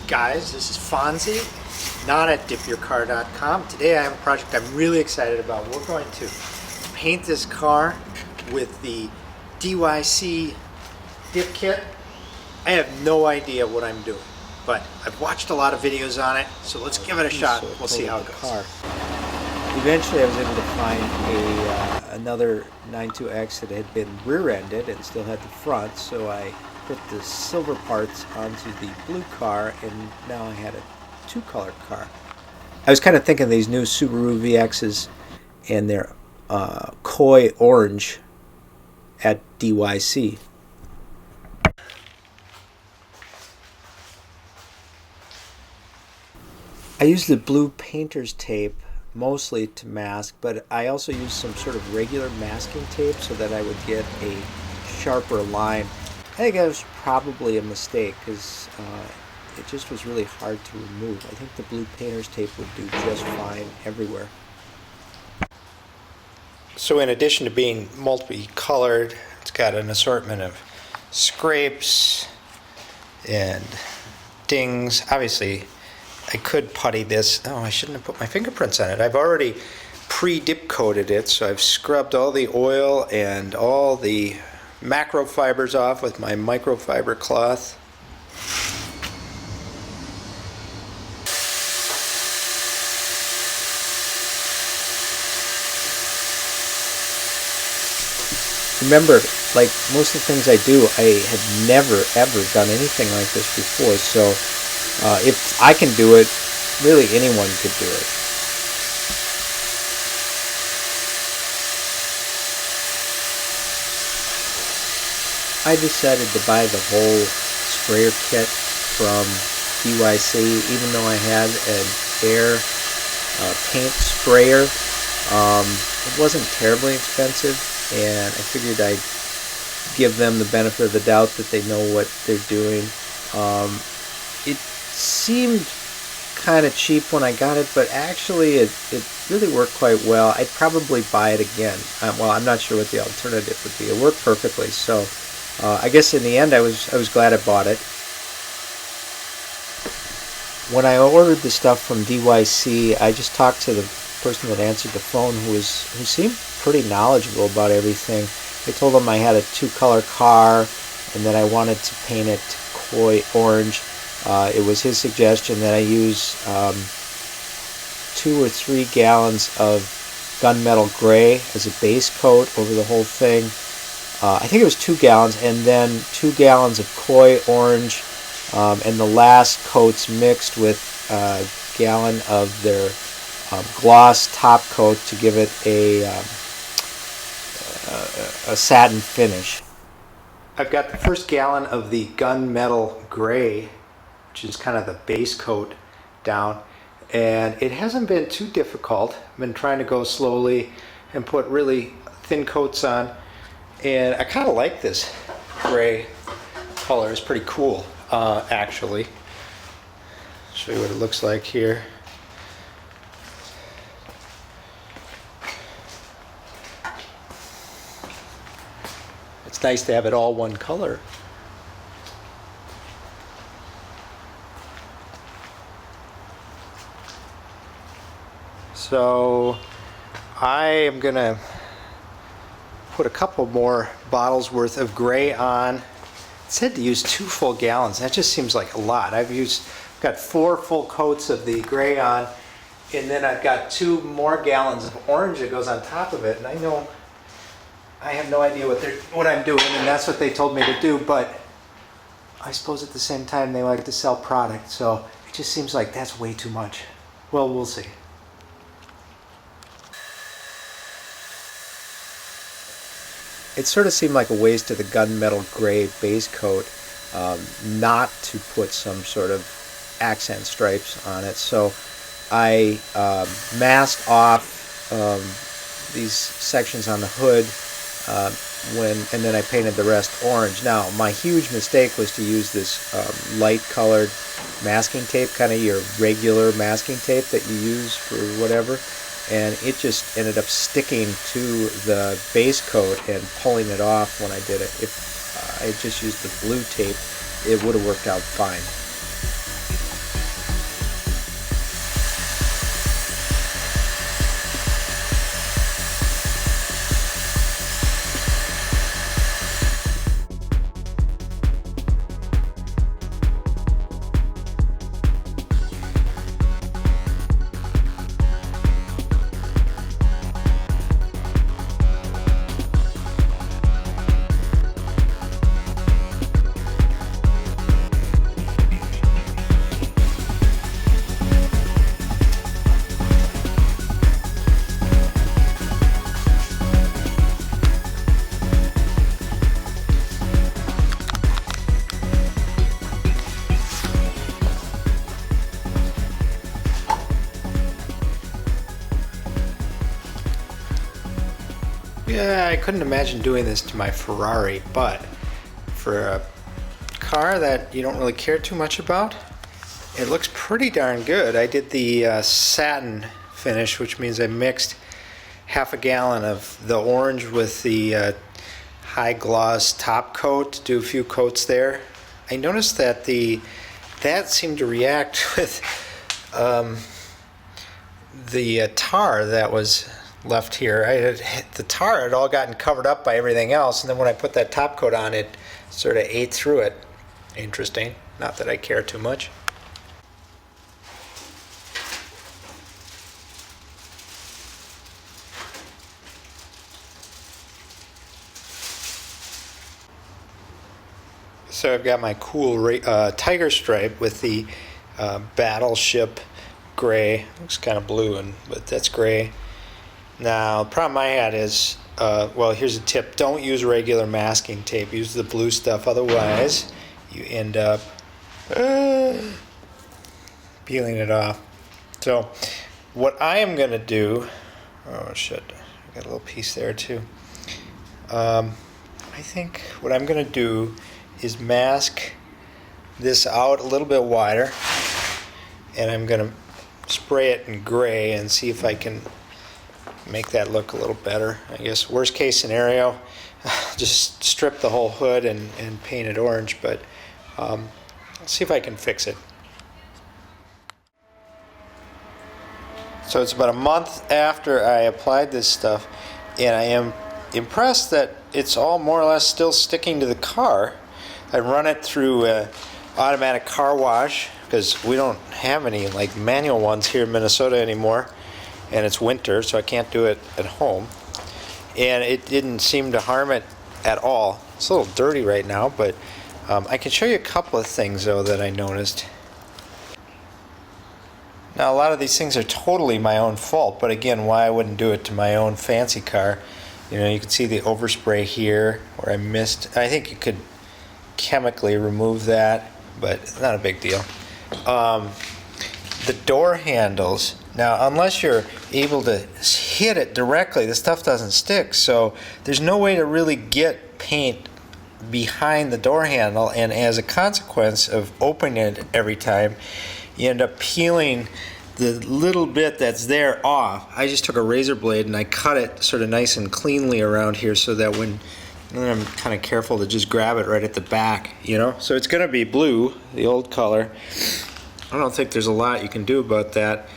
guys, this is Fonzie, not at dipyourcar.com. Today I have a project I'm really excited about. We're going to paint this car with the DYC dip kit. I have no idea what I'm doing, but I've watched a lot of videos on it, so let's give it a shot. We'll see how it goes. Eventually I was able to find another 92X that had been rear-ended and still had the front, so I put the silver parts onto the blue car, and now I had a two-color car. I was kind of thinking of these new Subaru VXs and their koi orange at DYC. I used the blue painter's tape mostly to mask, but I also used some sort of regular masking tape so that I would get a sharper line. I think that was probably a mistake because it just was really hard to remove. I think the blue painter's tape would do just fine everywhere. So in addition to being multicolored, it's got an assortment of scrapes and dings. Obviously, I could putty this. Oh, I shouldn't have put my fingerprints on it. I've already pre-dip coated it, so I've scrubbed all the oil and all the macro fibers off with my microfiber cloth. Remember, like most of the things I do, I have never ever done anything like this before, so if I can do it, really anyone could do it. I decided to buy the whole sprayer kit from DYC, even though I had an air paint sprayer. It wasn't terribly expensive, and I figured I'd give them the benefit of the doubt that they know what they're doing. It seemed kind of cheap when I got it, but actually it really worked quite well. I'd probably buy it again. Well, I'm not sure what the alternative would be. It worked perfectly, so I guess in the end I was glad I bought it. When I ordered the stuff from DYC, I just talked to the person that answered the phone who seemed pretty knowledgeable about everything. I told him I had a two-color car and that I wanted to paint it koi orange. It was his suggestion that I use 2 or 3 gallons of gunmetal gray as a base coat over the whole thing. I think it was 2 gallons, and then 2 gallons of koi orange, and the last coats mixed with a gallon of their gloss top coat to give it a satin finish. I've got the first gallon of the gunmetal gray, which is kind of the base coat, down, and it hasn't been too difficult. I've been trying to go slowly and put really thin coats on, and I kind of like this gray color. It's pretty cool, actually. I'll show you what it looks like here. It's nice to have it all one color. So I am going to put a couple more bottles worth of gray on. It said to use 2 full gallons. That just seems like a lot. I've got 4 full coats of the gray on, and then I've got 2 more gallons of orange that goes on top of it. And I have no idea what I'm doing, and that's what they told me to do, but I suppose at the same time they like to sell product, so it just seems like that's way too much. Well, we'll see. It sort of seemed like a waste of the gunmetal gray base coat not to put some sort of accent stripes on it, so I masked off these sections on the hood and then I painted the rest orange. Now, my huge mistake was to use this light colored masking tape, kind of your regular masking tape that you use for whatever, and it just ended up sticking to the base coat and pulling it off when I did it. If I had just used the blue tape, it would have worked out fine. Yeah, I couldn't imagine doing this to my Ferrari, but for a car that you don't really care too much about, it looks pretty darn good. I did the satin finish, which means I mixed half a gallon of the orange with the high gloss top coat to do a few coats there. I noticed that that seemed to react with the tar that was left here. The tar had all gotten covered up by everything else, and then when I put that top coat on, it sort of ate through it. Interesting. Not that I care too much. So I've got my cool tiger stripe with the battleship gray. Looks kind of blue, but that's gray. Now, the problem I had is, well, here's a tip. Don't use regular masking tape. Use the blue stuff. Otherwise, you end up peeling it off. So what I am going to do, oh shit, I got a little piece there too. I think what I'm going to do is mask this out a little bit wider, and I'm going to spray it in gray and see if I can make that look a little better. I guess worst case scenario, just strip the whole hood and paint it orange, but I'll see if I can fix it. So it's about a month after I applied this stuff, and I am impressed that it's all more or less still sticking to the car. I run it through automatic car wash because we don't have any like manual ones here in Minnesota anymore, and it's winter, so I can't do it at home. And it didn't seem to harm it at all. It's a little dirty right now, but I can show you a couple of things though that I noticed. Now, a lot of these things are totally my own fault, but again, why I wouldn't do it to my own fancy car. You know, you can see the overspray here where I missed. I think you could chemically remove that, but it's not a big deal. The door handles, now unless you're able to hit it directly, the stuff doesn't stick, so there's no way to really get paint behind the door handle, and as a consequence of opening it every time, you end up peeling the little bit that's there off. I just took a razor blade and I cut it sort of nice and cleanly around here so that when I'm kind of careful to just grab it right at the back, you know? So it's going to be blue, the old color. I don't think there's a lot you can do about that.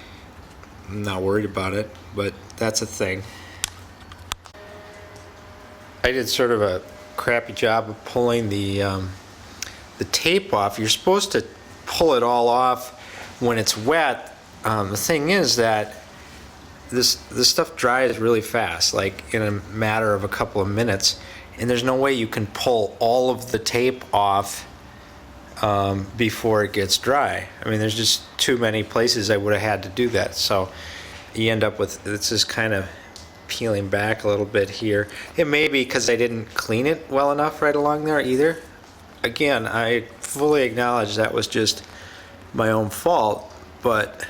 I'm not worried about it, but that's a thing. I did sort of a crappy job of pulling the tape off. You're supposed to pull it all off when it's wet. The thing is that this stuff dries really fast, like in a matter of a couple of minutes, and there's no way you can pull all of the tape off before it gets dry. I mean, there's just too many places I would have had to do that. So you end up with it's just kind of peeling back a little bit here. It may be because I didn't clean it well enough right along there either. Again, I fully acknowledge that was just my own fault, but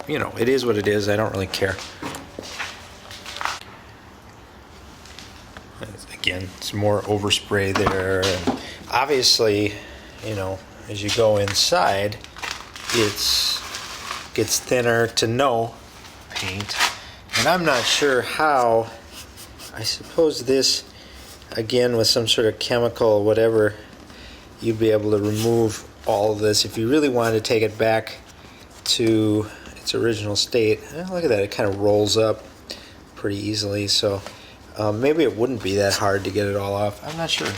you know, it is what it is. I don't really care. Again, some more overspray there, and obviously, you know, as you go inside, it gets thinner to no paint, and I'm not sure how. I suppose this, again, with some sort of chemical or whatever, you'd be able to remove all of this if you really wanted to take it back to its original state. Look at that, it kind of rolls up pretty easily, so maybe it wouldn't be that hard to get it all off. I'm not sure.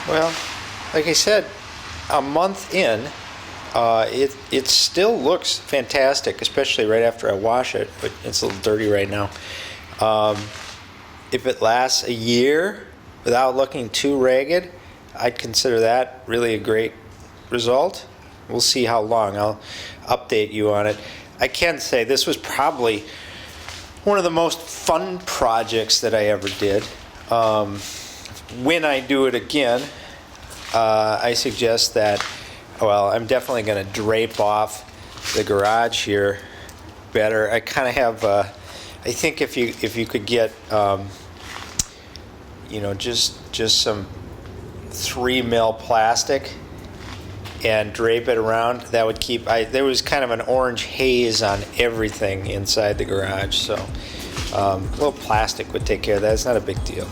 Well, like I said, a month in, it still looks fantastic, especially right after I wash it, but it's a little dirty right now. If it lasts a year without looking too ragged, I'd consider that really a great result. We'll see how long. I'll update you on it. I can say this was probably one of the most fun projects that I ever did. When I do it again, I suggest that, well, I'm definitely going to drape off the garage here better. I kind of have, I think if you could get, just some 3 mil plastic and drape it around, that would keep, there was kind of an orange haze on everything inside the garage, so a little plastic would take care of that. It's not a big deal.